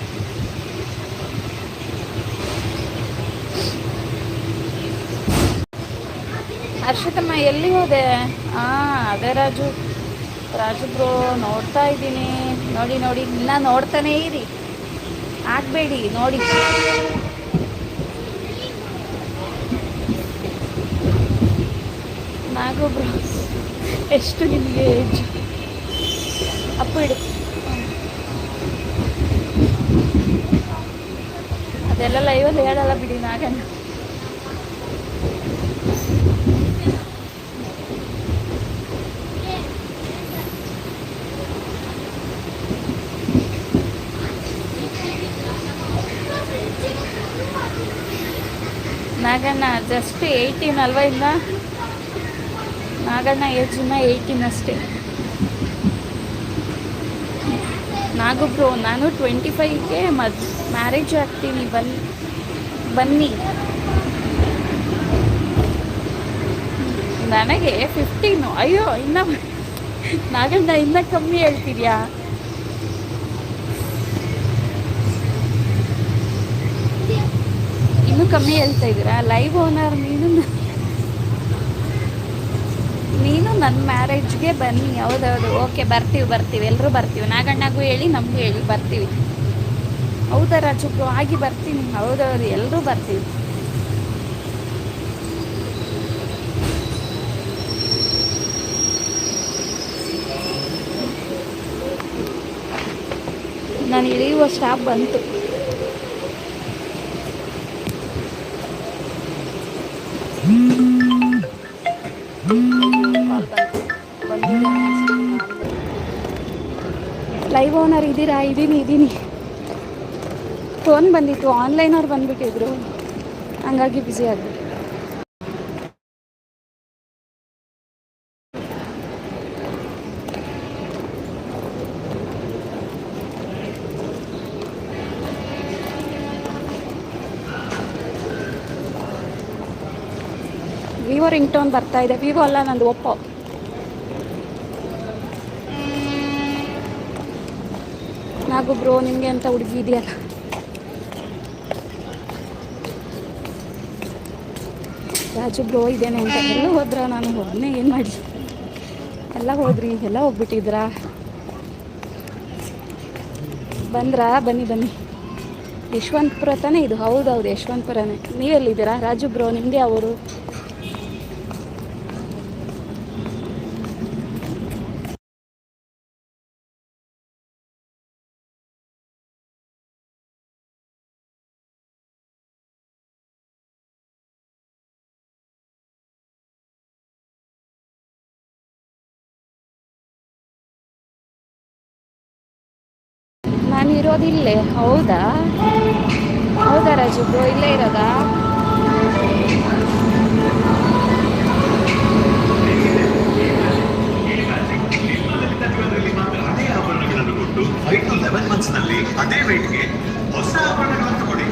ಹರ್ಷತಮ್ಮ ಎಲ್ಲಿ ಹೋದೆ? ಅದೇ ರಾಜು ಬ್ರೋ ನೋಡ್ತಾ ಇದ್ದೀನಿ. ನೋಡಿ ಇನ್ನೂ ನೋಡ್ತಾನೇ ಇರಿ, ಆಗಬೇಡಿ ನೋಡಿ. ನಾಗು ಬ್ರೋ ಎಷ್ಟು ನಿಮಗೆ ಏಜ್? ಅಪ್ಪು ಇಡು. ಅದೆಲ್ಲ ಲೈವಲ್ಲಿ ಹೇಳಲ್ಲ ಬಿಡಿ ನಾಗಣ್ಣ. ನಾಗಣ್ಣ ಜಸ್ಟ್ 18 ಅಲ್ವಾ? ಇನ್ನ ನಾಗಣ್ಣ ಏಜ್ನ 18 ಅಷ್ಟೇ. ನಾಗೊಬ್ರು ನಾನು 25ಗೆ ಮ್ಯಾರೇಜ್ ಆಗ್ತೀನಿ, ಬನ್ನಿ. ನನಗೆ 15. ಅಯ್ಯೋ, ಇನ್ನು ನಾಗಣ್ಣ ಇನ್ನೂ ಕಮ್ಮಿ ಹೇಳ್ತಿದ್ಯಾ? ಇನ್ನೂ ಕಮ್ಮಿ ಹೇಳ್ತಾ ಇದ್ದೀರಾ? ಲೈವ್ ಓನರ್ ನೀನು ನನ್ನ ಮ್ಯಾರೇಜ್ಗೆ ಬನ್ನಿ. ಹೌದೌದು, ಓಕೆ, ಬರ್ತೀವಿ, ಎಲ್ಲರೂ ಬರ್ತೀವಿ. ನಾಗಣ್ಣಗೂ ಹೇಳಿ, ನಮಗೂ ಹೇಳಿ, ಬರ್ತೀವಿ. ಹೌದಾ ರಾಜು ಬ್ರೋ? ಆಗಿ ಬರ್ತೀನಿ. ಹೌದೌದು, ಎಲ್ಲರೂ ಬರ್ತೀವಿ. ನಾನು ಇಳಿಯುವ ಸ್ಟಾಪ್ ಬಂತು. ಲೈವ್ ಓನರ್ ಇದ್ದೀರಾ? ಇದ್ದೀನಿ. ಫೋನ್ ಬಂದಿತ್ತು, ಆನ್ಲೈನವ್ರು ಬಂದುಬಿಟ್ಟಿದ್ರು, ಹಂಗಾಗಿ ಬ್ಯುಸಿ ಆಗ್ಬಿಟ್ಟು. ವಿವೋ ರಿಂಗ್ ಟೋನ್ ಬರ್ತಾ ಇದೆ. ವಿವೋ ಅಲ್ಲ, ನಂದು ಒಪ್ಪೋ. ನಾಗೊಬ್ರು ನಿಮಗೆ ಅಂತ ಹುಡುಗಿ ಇದೆಯಲ್ಲ, ರಾಜು ಬ್ರೋ ಇದ್ದೇನೆ ಅಂತ. ಎಲ್ಲ ಹೋದ್ರ? ನಾನು ಒಬ್ಬನೇ ಏನು ಮಾಡಿ? ಎಲ್ಲ ಹೋದ್ರಿ, ಎಲ್ಲ ಹೋಗ್ಬಿಟ್ಟಿದ್ರಾ? ಬಂದ್ರಾ? ಬನ್ನಿ. ಯಶವಂತಪುರ ತಾನೇ ಇದು? ಹೌದೌದು, ಯಶವಂತಪುರನೇ. ನೀವೆಲ್ಲಿದ್ದೀರಾ ರಾಜು ಬ್ರೋ? ನಿಮ್ಮದೇ ಅವರು? ನಾನು ಇರೋದಿಲ್ಲೇ. ಹೌದಾ ರಾಜು ಬ್ರೋ? ಇಲ್ಲೇ ಇರೋದಾ? ಅದೇ ವೇಟ್ಗೆ ಹೊಸ ಆಭರಣಗಳನ್ನು ಕೊಡಿ.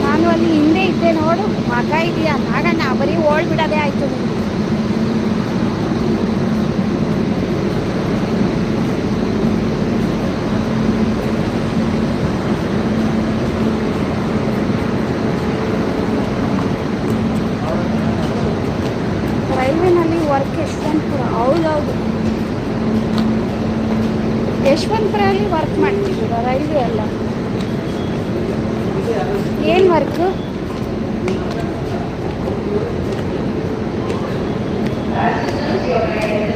ನಾನು ಅಲ್ಲಿ ಹಿಂದೆ ಇದ್ದೆ ನೋಡು, ಮಗ ಇದೆಯಾ? ನಾಗಣ್ಣ ಬರೀ ಓಡ್ಬಿಡೋದೇ ಆಯ್ತು. ರೈಲ್ವೆನಲ್ಲಿ ವರ್ಕ್ ಯಶವಂತಪುರ. ಹೌದೌದು, ಯಶವಂತಪುರಲ್ಲಿ ವರ್ಕ್ ಮಾಡ್ತಿದ್ದೀರಾ? ರೈಲ್ವೆ ಅಲ್ಲ, ಏನು ವರ್ಕು?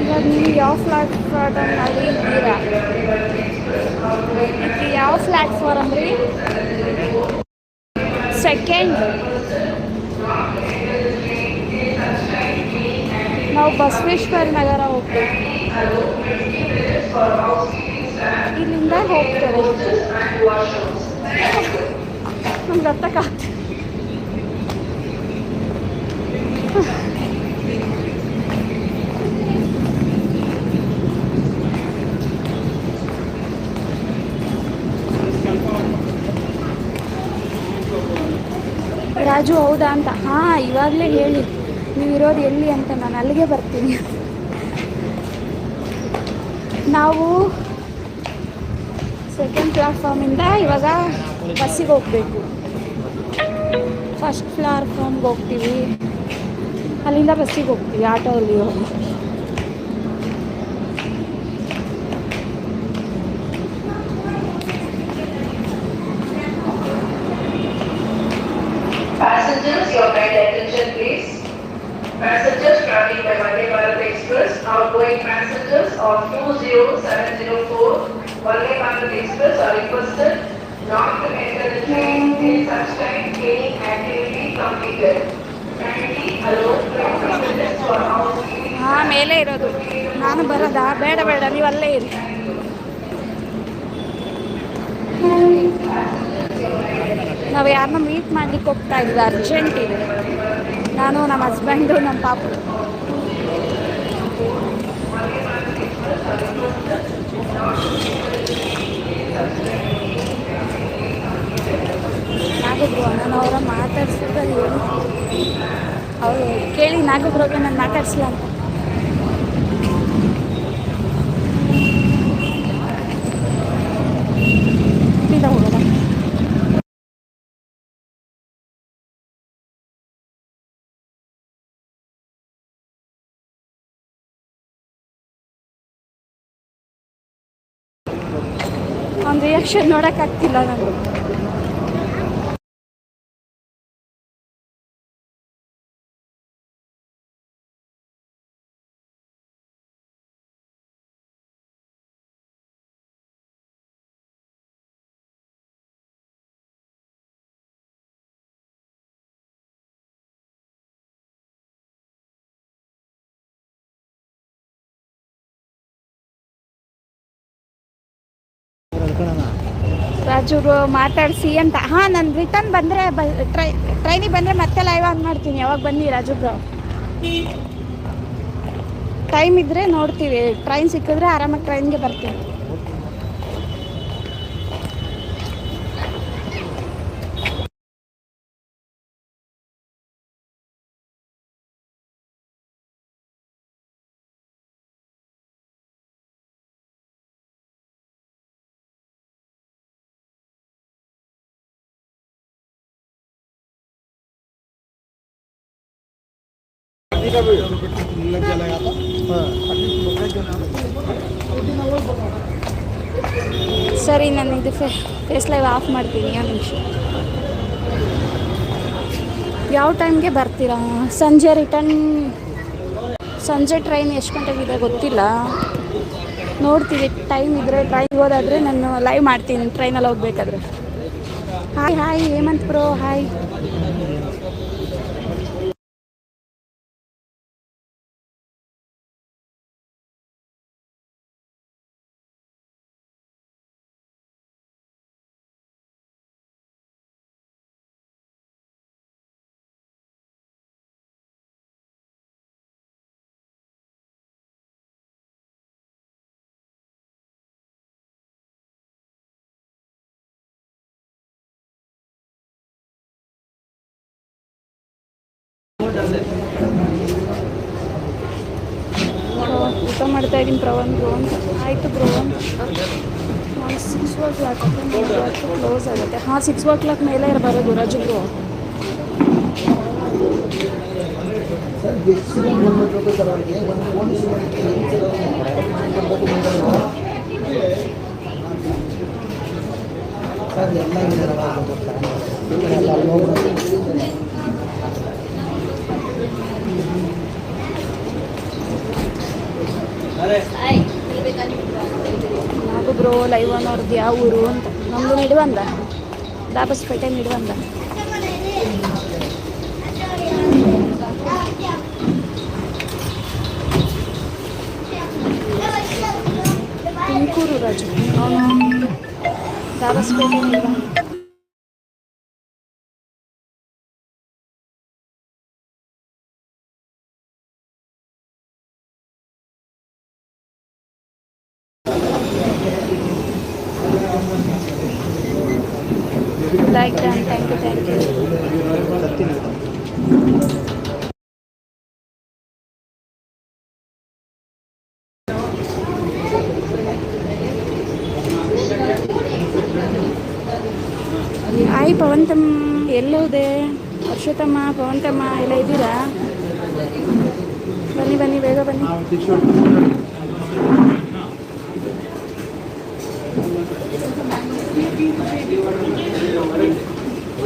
ಇವಾಗ ನೀವು ಯಾವ ಪ್ಲಾಟ್ಫಾರ್ಮಲ್ಲಿ ಇದ್ದೀರಾ? ಯಾವ ಪ್ಲಾಟ್ಫಾರಮ್ ರೀ? ಸೆಕೆಂಡ್. ನಾವು ಬಸವೇಶ್ವರ ನಗರ ಹೋಗ್ಬೇಕು. ಇಲ್ಲಿಂದ ಹೋಗ್ತೇವೆ. ನಮ್ಗೆ ಹತ್ತಕ್ಕಾಗ್ತದೆ. ರಾಜು ಹೌದಾ ಅಂತ? ಹಾಂ, ಇವಾಗಲೇ ಹೇಳಿ ನೀವು ಇರೋದು ಎಲ್ಲಿ ಅಂತ, ನಾನು ಅಲ್ಲಿಗೆ ಬರ್ತೀನಿ. ನಾವು ಸೆಕೆಂಡ್ ಪ್ಲಾಟ್ಫಾರ್ಮಿಂದ ಇವಾಗ ಬಸ್ಸಿಗೆ ಹೋಗಬೇಕು. ಫಸ್ಟ್ ಪ್ಲಾಟ್ಫಾರ್ಮ್ಗೆ ಹೋಗ್ತೀವಿ, ಅಲ್ಲಿಂದ ಬಸ್ಸಿಗೆ ಹೋಗ್ತೀವಿ, ಆಟೋಲ್ಲಿ ಹೋಗಿ. Passengers, your kind attention please. Passengers traveling by Vande Bharat Express, outgoing passengers of 20704 Vande Bharat Express are requested not to enter the train till such time cleaning activity completed. ಹಾಂ, ಮೇಲೆ ಇರೋದು. ನಾನು ಬರೋದಾ? ಬೇಡ ಬೇಡ, ನೀವು ಅಲ್ಲೇ ಇರಿ. ನಾವು ಯಾರನ್ನ ಮೀಟ್ ಮಾಡ್ಲಿಕ್ಕೆ ಹೋಗ್ತಾ ಇದ್ದೀವಿ, ಅರ್ಜೆಂಟ್ ಇದೆ. ನಾನು, ನಮ್ಮ ಹಸ್ಬೆಂಡು, ನಮ್ಮ ಪಾಪು. ನಾಗಬ್ರು ನಾನು ಅವರ ಮಾತಾಡ್ಸಿದ್ರೆ ಅವರು ಕೇಳಿ ನಾಗಬ್ರೋಗೆ ನಾನು ಮಾತಾಡ್ಸಲ್ಲ ಅಂತ. ಹೋಗೋಣ. ಅವ್ನ ರಿಯಾಕ್ಷನ್ ನೋಡೋಕ್ಕಾಗ್ತಿಲ್ಲ ನನಗೆ. ರಾಜು ಮಾತಾಡಿಸಿ ಅಂತ. ಹಾಂ, ನಾನು ರಿಟರ್ನ್ ಬಂದರೆ ಟ್ರೈನಿಗೆ ಬಂದರೆ ಮತ್ತೆ ಲೈವ್ ಆನ್ ಮಾಡ್ತೀನಿ. ಯಾವಾಗ ಬನ್ನಿ ರಾಜು ಬ್ರೋ, ಟೈಮ್ ಇದ್ದರೆ ನೋಡ್ತೀವಿ. ಟ್ರೈನ್ ಸಿಕ್ಕಿದ್ರೆ ಆರಾಮಾಗಿ ಟ್ರೈನ್ಗೆ ಬರ್ತೀನಿ. ಸರಿ, ನಾನು ಇದು ಫೇಸ್ ಲೈವ್ ಆಫ್ ಮಾಡ್ತೀನಿ. ಒಂದು ನಿಮಿಷ. ಯಾವ ಟೈಮ್ಗೆ ಬರ್ತೀರಾ? ಸಂಜೆ ರಿಟರ್ನ್. ಸಂಜೆ ಟ್ರೈನ್ ಎಷ್ಟು ಗಂಟೆಗಿದೆ ಗೊತ್ತಿಲ್ಲ, ನೋಡ್ತೀವಿ. ಟೈಮ್ ಇದ್ದರೆ ಟ್ರೈನ್ ಹೋದಾದರೆ ನಾನು ಲೈವ್ ಮಾಡ್ತೀನಿ ಟ್ರೈನಲ್ಲಿ ಹೋಗ್ಬೇಕಾದ್ರೆ. Hi hi Hemanth bro, hi. ಊಟ ಮಾಡ್ತಾ ಇದ್ದೀನಿ ಪ್ರವನ್ ಬ್ರೋ ಅಂತ. ಆಯಿತು ಬ್ರೋ ಅಂತ. 6 ಕ್ಲೋಸ್ ಆಗುತ್ತೆ. ಹಾಂ, 6 ಮೇಲೆ ಬರೋದು Raju bro. Nagu bro live ಅನ್ನೋರ್ದು ಯಾವ ಊರು ಅಂತ. ನಮ್ಮದು Niduvanda, Dabaspete Niduvanda. Tumakuru Raju, Dabaspete Niduvanda. Like that, thank you, thank you. Hi ಪವಂತಮ್ಮ, ಎಲ್ಲೋದೆ? ಹರ್ಷತಮ್ಮ, ಪವಂತಮ್ಮ ಎಲ್ಲ ಇದ್ದೀರಾ? ಬನ್ನಿ ಬನ್ನಿ, ಬೇಗ ಬನ್ನಿ.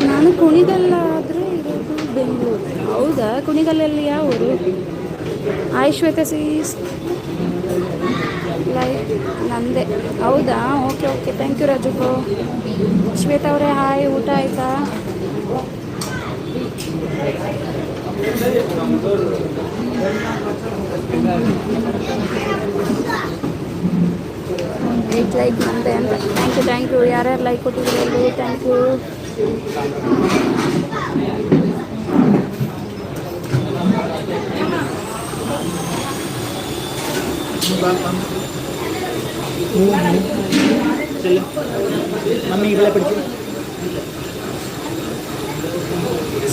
ನಾನು ಕುಣಿಗಲ್ಲಾದರೆ ಇರೋದು ಬೆಂಗಳೂರು. ಹೌದಾ? ಕುಣಿಗಲ್ಲಲ್ಲಿ ಯಾವ ಊರು? ಆಯುಶ್ವೇತ ಸೀಸ್ ಲೈಕ್ ನಂದೆ. ಹೌದಾ? Okay okay, thank you Raju bro. Shweta ಅವರೇ ಹಾಯ್, ಊಟ ಆಯಿತಾ? ಏಟ್ ಲೈಕ್ ಬಂದೆ ಅಂತ. ಥ್ಯಾಂಕ್ ಯು ಯಾರ್ಯಾರು ಲೈಕ್ ಕೊಟ್ಟಿದ್ದೀರಿ ಥ್ಯಾಂಕ್ ಯು.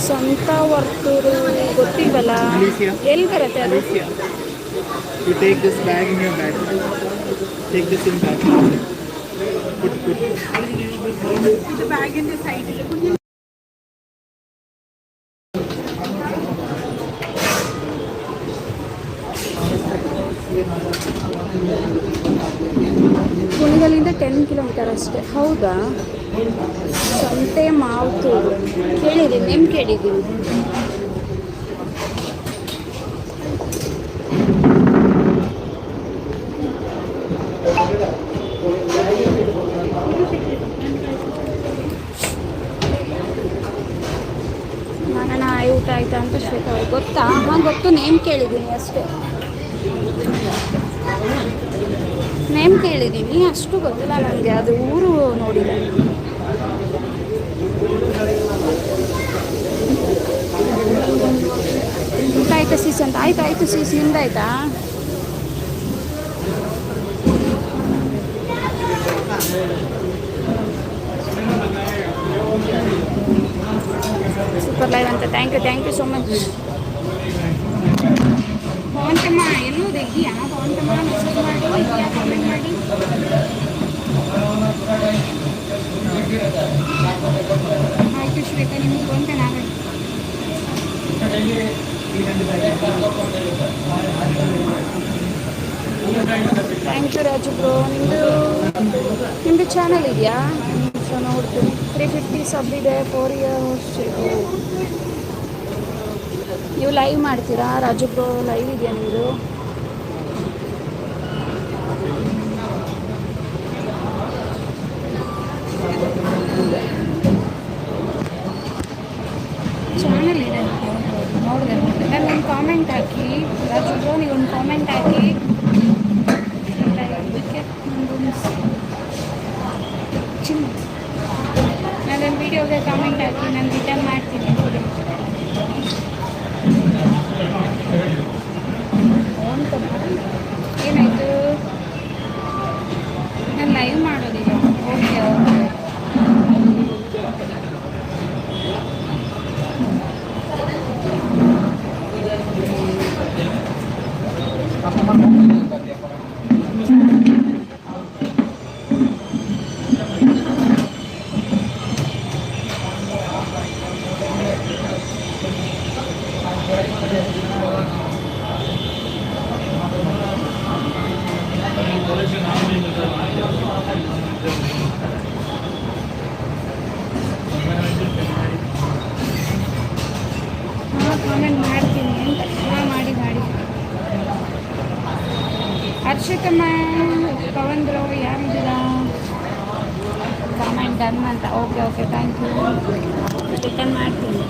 ಸ್ವಂತ ವರ್ತೂರು ಗೊತ್ತಿಲ್ವಲ್ಲ, ಎಲ್ಲಿ ಬರುತ್ತೆ ಅದು? You take this bag in your bag. Take this in bag. Put. The bag in the side. ಕುಣಿಗಲಿಂದ 10 kilometre ಅಷ್ಟೇ. ಹೌದಾ? ಸಂತೆ ಮಾವತೂರು ಕೇಳಿದ್ದೀನಿ, ನೇಮ್ ಕೇಳಿದ್ದೀನಿ. ನಾನು ಊಟ ಆಯ್ತಾ ಅಂತ ಶ್ವೇತಾ ಅವ್ರಿಗೆ ಗೊತ್ತಾ? ಹಾಂ ಗೊತ್ತು, ನೇಮ್ ಕೇಳಿದ್ದೀನಿ ಅಷ್ಟೇ. ನೇಮ್ ಕೇಳಿದ್ದೀನಿ ಅಷ್ಟು ಗೊತ್ತಿಲ್ಲ ನನಗೆ, ಅದು ಊರು ನೋಡಿಲ್ಲ. ಊಟ ಆಯ್ತಾ ಸೀಸ್ ಅಂತ? ಆಯ್ತು ಸೀಸ್, ನಿಮ್ದಾಯ್ತಾ? ಸೂಪರ್ ಲೈವ್ ಅಂತ. Thank you so much. ಪವನ್ಕಮ್ಮ ಎಲ್ಲೋದು ಇದೆಯಾ? ಪವನ್ಕಮ್ಮ ಮೆಸೇಜ್ ಮಾಡಿ, ಇದೆಯಾ ಕಾಮೆಂಟ್ ಮಾಡಿ. ಆಯ್ತು ಶ್ವೇತಾ, ನಿಮಗೆ ಬಂತ ನಾವೇ. Thank you Raju bro. ನಿಮ್ಮದು ಚಾನಲ್ ಇದೆಯಾ? ನೋಡ್ತೀನಿ. 350 ಸಬ್ ಇದೆ, 4 ಇಯರ್ಸ್. ನೀವು ಲೈವ್ ಮಾಡ್ತೀರಾ ರಾಜು ಬ್ರೋ? ಲೈವ್ ಇದೆಯಾ ನಿಮ್ಮದು? ಚಾನಲ್ ಇದೆ, ನೋಡಿದೆ. ನನಗೊಂದು ಕಾಮೆಂಟ್ ಹಾಕಿ ರಾಜು ಬ್ರೋ, ನೀವೊಂದು ಕಾಮೆಂಟ್ ಹಾಕಿ. ನಾನೊಂದು ವಿಡಿಯೋಗೆ ಕಾಮೆಂಟ್ ಹಾಕಿ, ನಾನು ರಿಟರ್ನ್ ಮಾಡ್ತೀನಿ. ಏನಾಯಿತು? ನಾನು ಲೈವ್ ಮಾಡೋದಿಲ್ಲ. ಓಕೆ. ಕಾಮೆಂಟ್ ಮಾಡ್ತೀನಿ ಅಂತ. ಮಾಡಿ ಹರ್ಷಿತಮ್ಮ, ಪವನ್ ಬ್ರೋ ಯಾರಿದ್ದೀರಾ? ಕಾಮೆಂಟ್ ಡನ್ ಅಂತ. Okay thank you. ರಿಟರ್ನ್ ಮಾಡ್ತೀನಿ.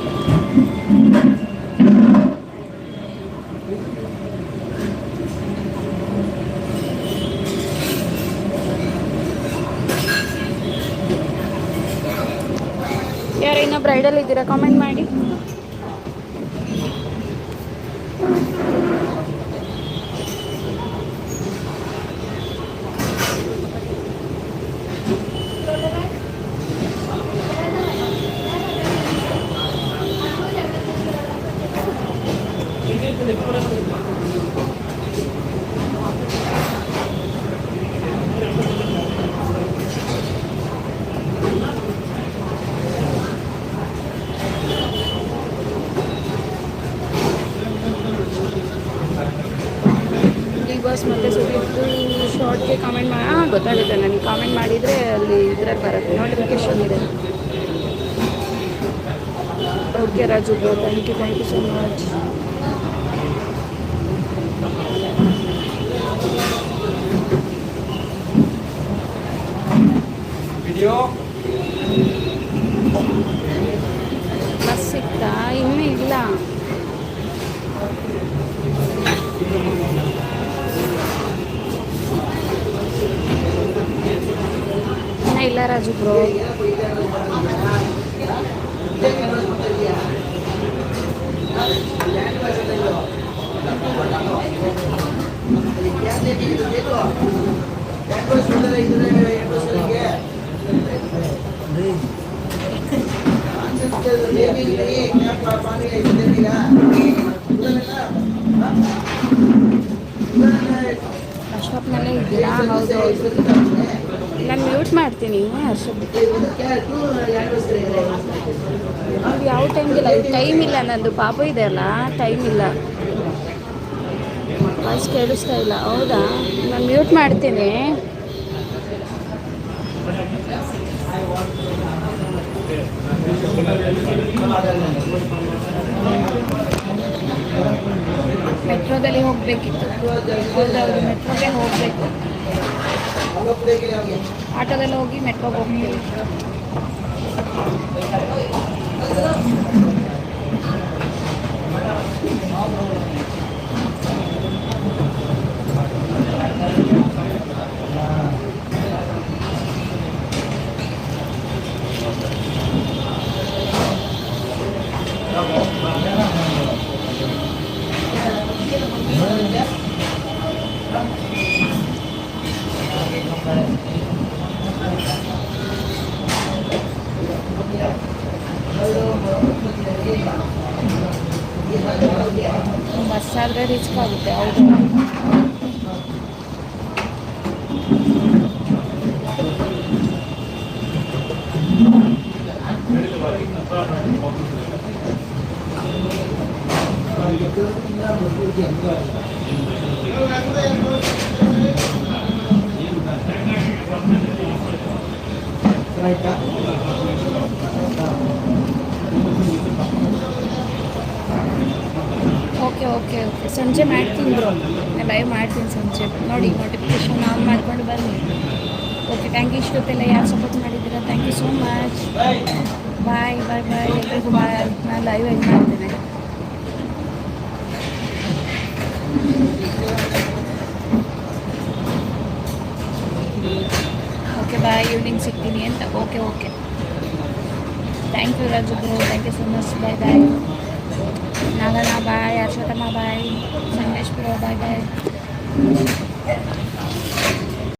ಯಾರು ಇನ್ನೂ ಬ್ರೈಡಲ್ ಇದ್ದೀರಾ? ಕಾಮೆಂಟ್ ಮಾಡಿ. ಬಾಸ್ ಮತ್ತು ಸುದೀಪ್ದು ಶಾರ್ಟ್ಗೆ ಕಾಮೆಂಟ್ ಮಾಡಿ. ಗೊತ್ತಾಗುತ್ತೆ ನನಗೆ. ಕಾಮೆಂಟ್ ಮಾಡಿದರೆ ಅಲ್ಲಿ ಇದ್ರಲ್ಲಿ ಬರುತ್ತೆ, ನೋಟಿಫಿಕೇಶನ್ ಇದೆ. Okay Raju bro, thank you so much. Bus ಸಿಗ್ತಾ? ಇನ್ನೂ ಇಲ್ಲ. ಇಲ್ಲ ರಾಜು ಬ್ರೋ. ಅಶೋಕ್ನಲ್ಲೇ ಇದ್ದೀರಾ? ಹೌದು ಹೌದು. ನಾನು ಮ್ಯೂಟ್ ಮಾಡ್ತೀನಿ ಅಶೋಕ್. ಅದು ಯಾವ ಟೈಮ್ಗಿಲ್ಲ, ಟೈಮ್ ಇಲ್ಲ, ನಂದು ಪಾಪ ಇದೆ ಅಲ್ಲ, ಟೈಮ್ ಇಲ್ಲ. ವಾಯ್ಸ್ ಕೇಳಿಸ್ತಾ ಇಲ್ಲ. ಹೌದಾ, ನಾನು ಮ್ಯೂಟ್ ಮಾಡ್ತೀನಿ. ಮೆಟ್ರೋದಲ್ಲಿ ಹೋಗಬೇಕಿತ್ತು. ಹೌದೌದು, ಮೆಟ್ರೋಗೆ ಹೋಗಬೇಕು. ಆಟೋದಲ್ಲಿ ಹೋಗಿ ಮೆಟ್ರೋಗೆ ಹೋಗ್ತೀವಿ. ಬಸ್ ಆದರೆ ರಿಸ್ಕ್ ಆಗುತ್ತೆ. ಹೌದು, ಓಕೆ ಓಕೆ ಓಕೆ. ಸಂಜೆ ಮಾಡ್ತೀನಿ ಬ್ರೋ, ನಾನು ಲೈವ್ ಮಾಡ್ತೀನಿ ಸಂಜೆ. ನೋಡಿ ನೋಟಿಫಿಕೇಶನ್ ಆನ್ ಮಾಡ್ಕೊಂಡು ಬನ್ನಿ. Okay, thank you. ಇಷ್ಟೊತ್ತೆಲ್ಲ ಯಾರು ಸಪೋರ್ಟ್ ಮಾಡಿದ್ದೀರಾ, thank you so much. Bye bye bye, ಎಲ್ರಿಗೂ ಬಾಯ್. ನಾನು ಲೈವ್ ಎಂಡ್ ಮಾಡ್ತೇನೆ. ಓಕೆ ಬಾಯ್, ಈವ್ನಿಂಗ್ ಸಿಗ್ತೀನಿ ಅಂತ. Okay okay, thank you Raju bro, thank you so much. Bye bye. ನಾಗಣ್ಣ ಬಾಯ್, ಅಶ್ವಥಮ್ಮ ಬಾಯ್, ಸಂದೇಶ್ ಬ್ರೋ ಬಾಯ್ ಬಾಯ್.